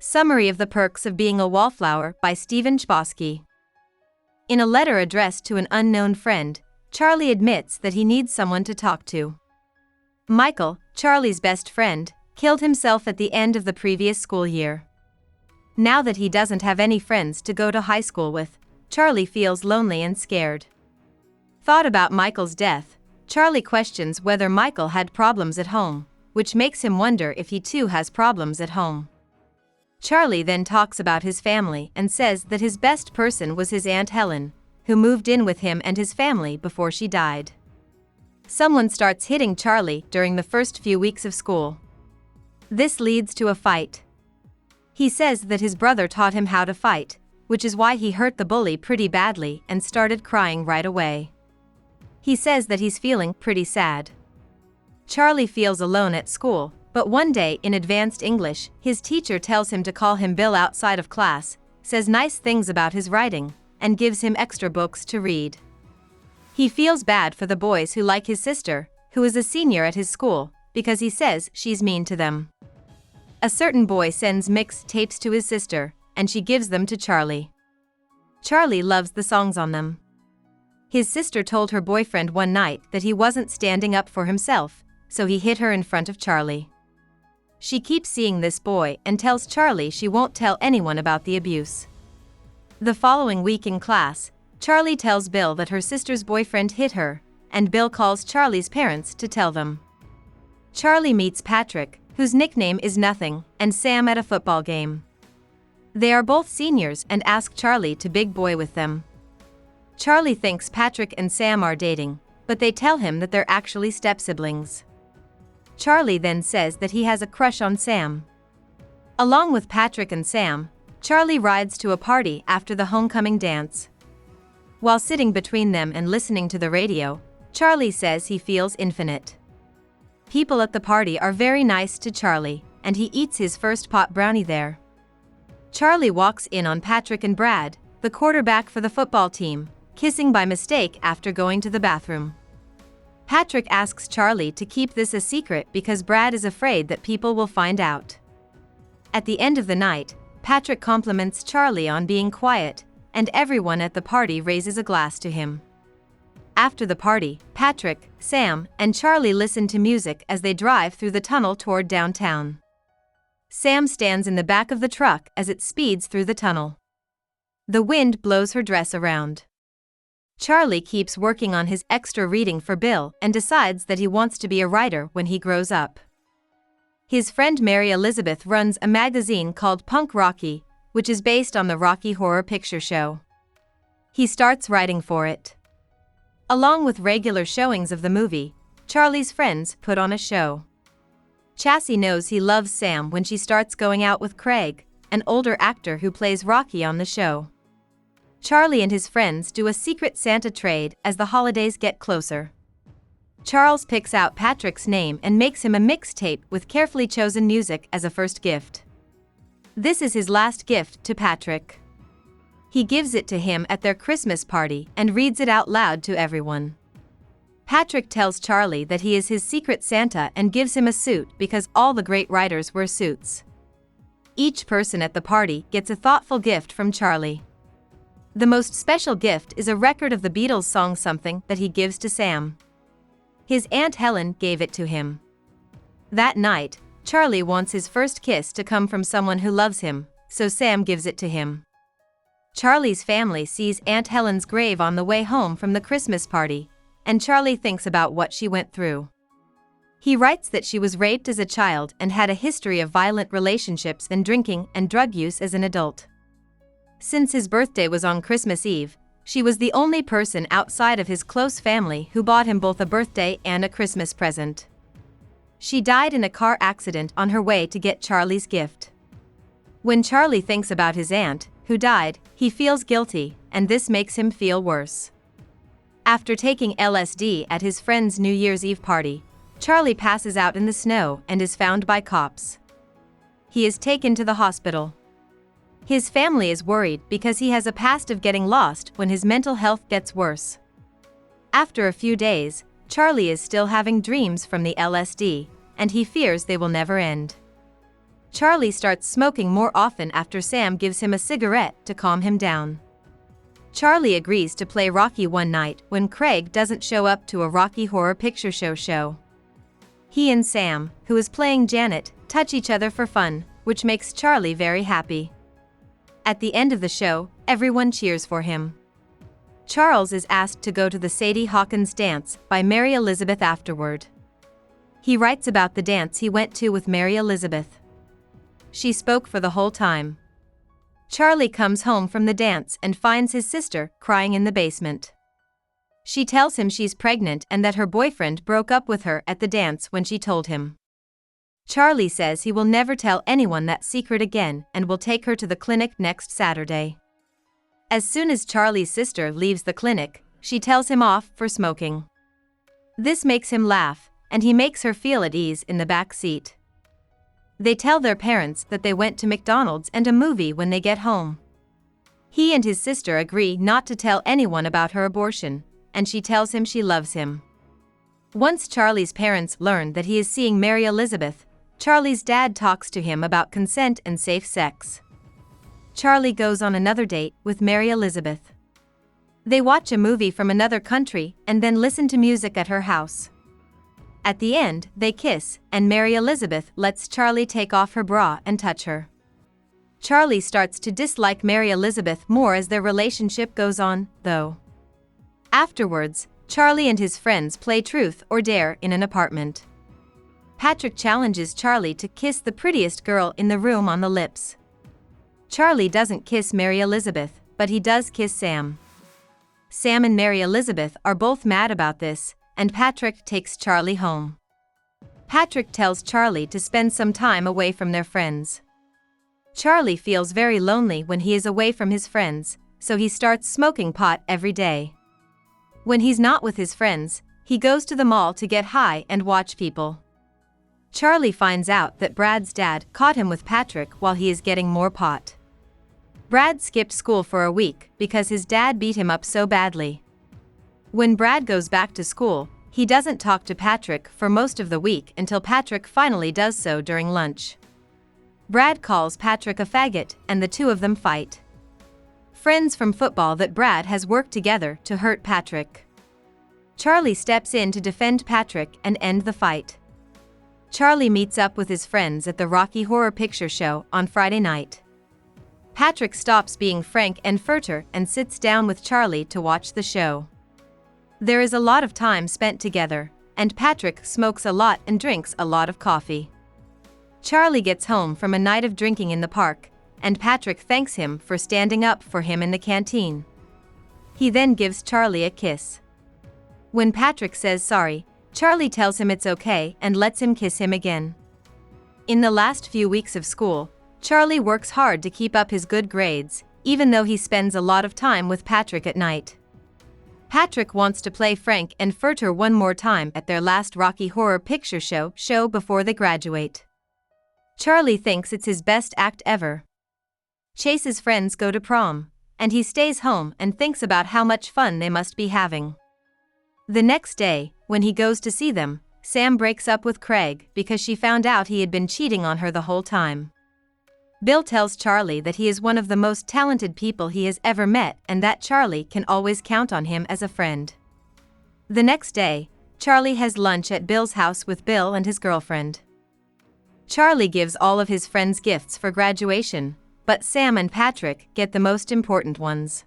Summary of the Perks of Being a Wallflower by Stephen Chbosky. In a letter addressed to an unknown friend, Charlie admits that he needs someone to talk to. Michael, Charlie's best friend, killed himself at the end of the previous school year. Now that he doesn't have any friends to go to high school with, Charlie feels lonely and scared. Thought about Michael's death, Charlie questions whether Michael had problems at home, which makes him wonder if he too has problems at home. Charlie then talks about his family and says that his best person was his Aunt Helen, who moved in with him and his family before she died. Someone starts hitting Charlie during the first few weeks of school. This leads to a fight. He says that his brother taught him how to fight, which is why he hurt the bully pretty badly and started crying right away. He says that he's feeling pretty sad. Charlie feels alone at school, but one day in advanced English, his teacher tells him to call him Bill outside of class, says nice things about his writing, and gives him extra books to read. He feels bad for the boys who like his sister, who is a senior at his school, because he says she's mean to them. A certain boy sends mixed tapes to his sister, and she gives them to Charlie. Charlie loves the songs on them. His sister told her boyfriend one night that he wasn't standing up for himself, so he hit her in front of Charlie. She keeps seeing this boy and tells Charlie she won't tell anyone about the abuse. The following week in class, Charlie tells Bill that her sister's boyfriend hit her, and Bill calls Charlie's parents to tell them. Charlie meets Patrick, whose nickname is Nothing, and Sam at a football game. They are both seniors and ask Charlie to big boy with them. Charlie thinks Patrick and Sam are dating, but they tell him that they're actually step-siblings. Charlie then says that he has a crush on Sam. Along with Patrick and Sam, Charlie rides to a party after the homecoming dance. While sitting between them and listening to the radio, Charlie says he feels infinite. People at the party are very nice to Charlie, and he eats his first pot brownie there. Charlie walks in on Patrick and Brad, the quarterback for the football team, kissing by mistake after going to the bathroom. Patrick asks Charlie to keep this a secret because Brad is afraid that people will find out. At the end of the night, Patrick compliments Charlie on being quiet, and everyone at the party raises a glass to him. After the party, Patrick, Sam, and Charlie listen to music as they drive through the tunnel toward downtown. Sam stands in the back of the truck as it speeds through the tunnel. The wind blows her dress around. Charlie keeps working on his extra reading for Bill and decides that he wants to be a writer when he grows up. His friend Mary Elizabeth runs a magazine called Punk Rocky, which is based on the Rocky Horror Picture Show. He starts writing for it. Along with regular showings of the movie, Charlie's friends put on a show. Chassie knows he loves Sam when she starts going out with Craig, an older actor who plays Rocky on the show. Charlie and his friends do a secret Santa trade as the holidays get closer. Charles picks out Patrick's name and makes him a mixtape with carefully chosen music as a first gift. This is his last gift to Patrick. He gives it to him at their Christmas party and reads it out loud to everyone. Patrick tells Charlie that he is his secret Santa and gives him a suit because all the great writers wear suits. Each person at the party gets a thoughtful gift from Charlie. The most special gift is a record of the Beatles' song Something that he gives to Sam. His Aunt Helen gave it to him. That night, Charlie wants his first kiss to come from someone who loves him, so Sam gives it to him. Charlie's family sees Aunt Helen's grave on the way home from the Christmas party, and Charlie thinks about what she went through. He writes that she was raped as a child and had a history of violent relationships and drinking and drug use as an adult. Since his birthday was on Christmas Eve, she was the only person outside of his close family who bought him both a birthday and a Christmas present. She died in a car accident on her way to get Charlie's gift. When Charlie thinks about his aunt, who died, he feels guilty, and this makes him feel worse. After taking LSD at his friend's New Year's Eve party, Charlie passes out in the snow and is found by cops. He is taken to the hospital. His family is worried because he has a past of getting lost when his mental health gets worse. After a few days, Charlie is still having dreams from the LSD, and he fears they will never end. Charlie starts smoking more often after Sam gives him a cigarette to calm him down. Charlie agrees to play Rocky one night when Craig doesn't show up to a Rocky Horror Picture Show. He and Sam, who is playing Janet, touch each other for fun, which makes Charlie very happy. At the end of the show, everyone cheers for him. Charles is asked to go to the Sadie Hawkins dance by Mary Elizabeth afterward. He writes about the dance he went to with Mary Elizabeth. She spoke for the whole time. Charlie comes home from the dance and finds his sister crying in the basement. She tells him she's pregnant and that her boyfriend broke up with her at the dance when she told him. Charlie says he will never tell anyone that secret again and will take her to the clinic next Saturday. As soon as Charlie's sister leaves the clinic, she tells him off for smoking. This makes him laugh, and he makes her feel at ease in the back seat. They tell their parents that they went to McDonald's and a movie when they get home. He and his sister agree not to tell anyone about her abortion, and she tells him she loves him. Once Charlie's parents learn that he is seeing Mary Elizabeth, Charlie's dad talks to him about consent and safe sex. Charlie goes on another date with Mary Elizabeth. They watch a movie from another country and then listen to music at her house. At the end, they kiss, and Mary Elizabeth lets Charlie take off her bra and touch her. Charlie starts to dislike Mary Elizabeth more as their relationship goes on, though. Afterwards, Charlie and his friends play Truth or Dare in an apartment. Patrick challenges Charlie to kiss the prettiest girl in the room on the lips. Charlie doesn't kiss Mary Elizabeth, but he does kiss Sam. Sam and Mary Elizabeth are both mad about this, and Patrick takes Charlie home. Patrick tells Charlie to spend some time away from their friends. Charlie feels very lonely when he is away from his friends, so he starts smoking pot every day. When he's not with his friends, he goes to the mall to get high and watch people. Charlie finds out that Brad's dad caught him with Patrick while he is getting more pot. Brad skipped school for a week because his dad beat him up so badly. When Brad goes back to school, he doesn't talk to Patrick for most of the week until Patrick finally does so during lunch. Brad calls Patrick a faggot, and the two of them fight. Friends from football that Brad has worked together to hurt Patrick. Charlie steps in to defend Patrick and end the fight. Charlie meets up with his friends at the Rocky Horror Picture Show on Friday night. Patrick stops being frank and furtive and sits down with Charlie to watch the show. There is a lot of time spent together, and Patrick smokes a lot and drinks a lot of coffee. Charlie gets home from a night of drinking in the park, and Patrick thanks him for standing up for him in the canteen. He then gives Charlie a kiss. When Patrick says sorry, Charlie tells him it's okay and lets him kiss him again. In the last few weeks of school, Charlie works hard to keep up his good grades, even though he spends a lot of time with Patrick at night. Patrick wants to play frank and furtive one more time at their last Rocky Horror Picture Show before they graduate. Charlie thinks it's his best act ever. Chase's friends go to prom, and he stays home and thinks about how much fun they must be having. The next day, when he goes to see them, Sam breaks up with Craig because she found out he had been cheating on her the whole time. Bill tells Charlie that he is one of the most talented people he has ever met and that Charlie can always count on him as a friend. The next day, Charlie has lunch at Bill's house with Bill and his girlfriend. Charlie gives all of his friends gifts for graduation, but Sam and Patrick get the most important ones.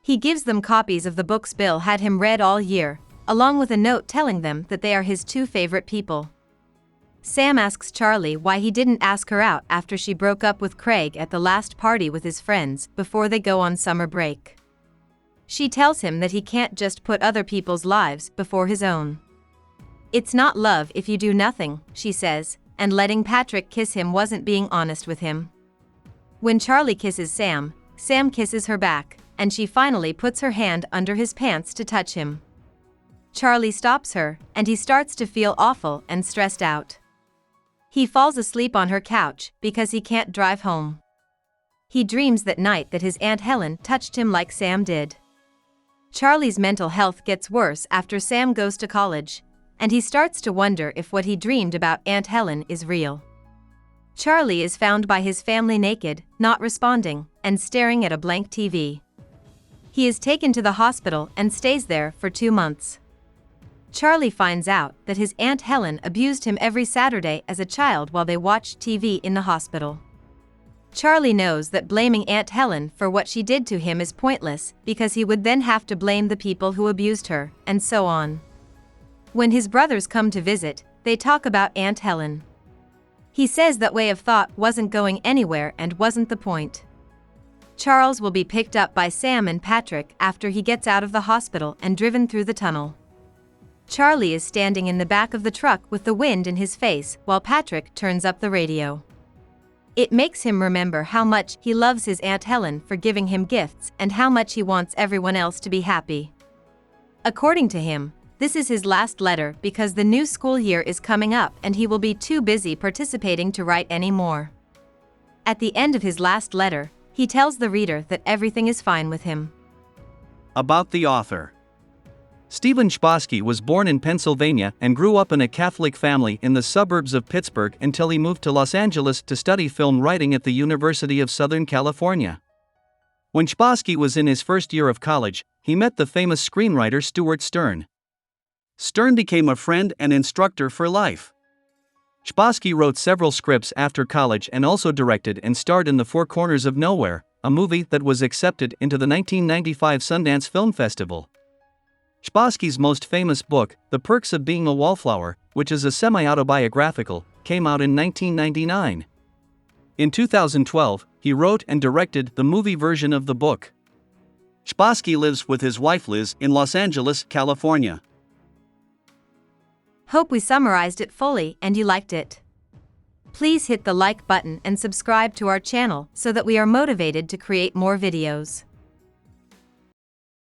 He gives them copies of the books Bill had him read all year, along with a note telling them that they are his two favorite people. Sam asks Charlie why he didn't ask her out after she broke up with Craig at the last party with his friends before they go on summer break. She tells him that he can't just put other people's lives before his own. It's not love if you do nothing, she says, and letting Patrick kiss him wasn't being honest with him. When Charlie kisses Sam, Sam kisses her back, and she finally puts her hand under his pants to touch him. Charlie stops her, and he starts to feel awful and stressed out. He falls asleep on her couch because he can't drive home. He dreams that night that his Aunt Helen touched him like Sam did. Charlie's mental health gets worse after Sam goes to college, and he starts to wonder if what he dreamed about Aunt Helen is real. Charlie is found by his family naked, not responding, and staring at a blank TV. He is taken to the hospital and stays there for 2 months. Charlie finds out that his Aunt Helen abused him every Saturday as a child while they watched TV in the hospital. Charlie knows that blaming Aunt Helen for what she did to him is pointless because he would then have to blame the people who abused her, and so on. When his brothers come to visit, they talk about Aunt Helen. He says that way of thought wasn't going anywhere and wasn't the point. Charles will be picked up by Sam and Patrick after he gets out of the hospital and driven through the tunnel. Charlie is standing in the back of the truck with the wind in his face while Patrick turns up the radio. It makes him remember how much he loves his Aunt Helen for giving him gifts and how much he wants everyone else to be happy. According to him, this is his last letter because the new school year is coming up and he will be too busy participating to write any more. At the end of his last letter, he tells the reader that everything is fine with him. About the author. Stephen Chbosky was born in Pennsylvania and grew up in a Catholic family in the suburbs of Pittsburgh until he moved to Los Angeles to study film writing at the University of Southern California. When Chbosky was in his first year of college, he met the famous screenwriter Stewart Stern. Stern became a friend and instructor for life. Chbosky wrote several scripts after college and also directed and starred in The Four Corners of Nowhere, a movie that was accepted into the 1995 Sundance Film Festival. Chbosky's most famous book, The Perks of Being a Wallflower, which is a semi-autobiographical, came out in 1999. In 2012, he wrote and directed the movie version of the book. Chbosky lives with his wife Liz in Los Angeles, California. Hope we summarized it fully and you liked it. Please hit the like button and subscribe to our channel so that we are motivated to create more videos.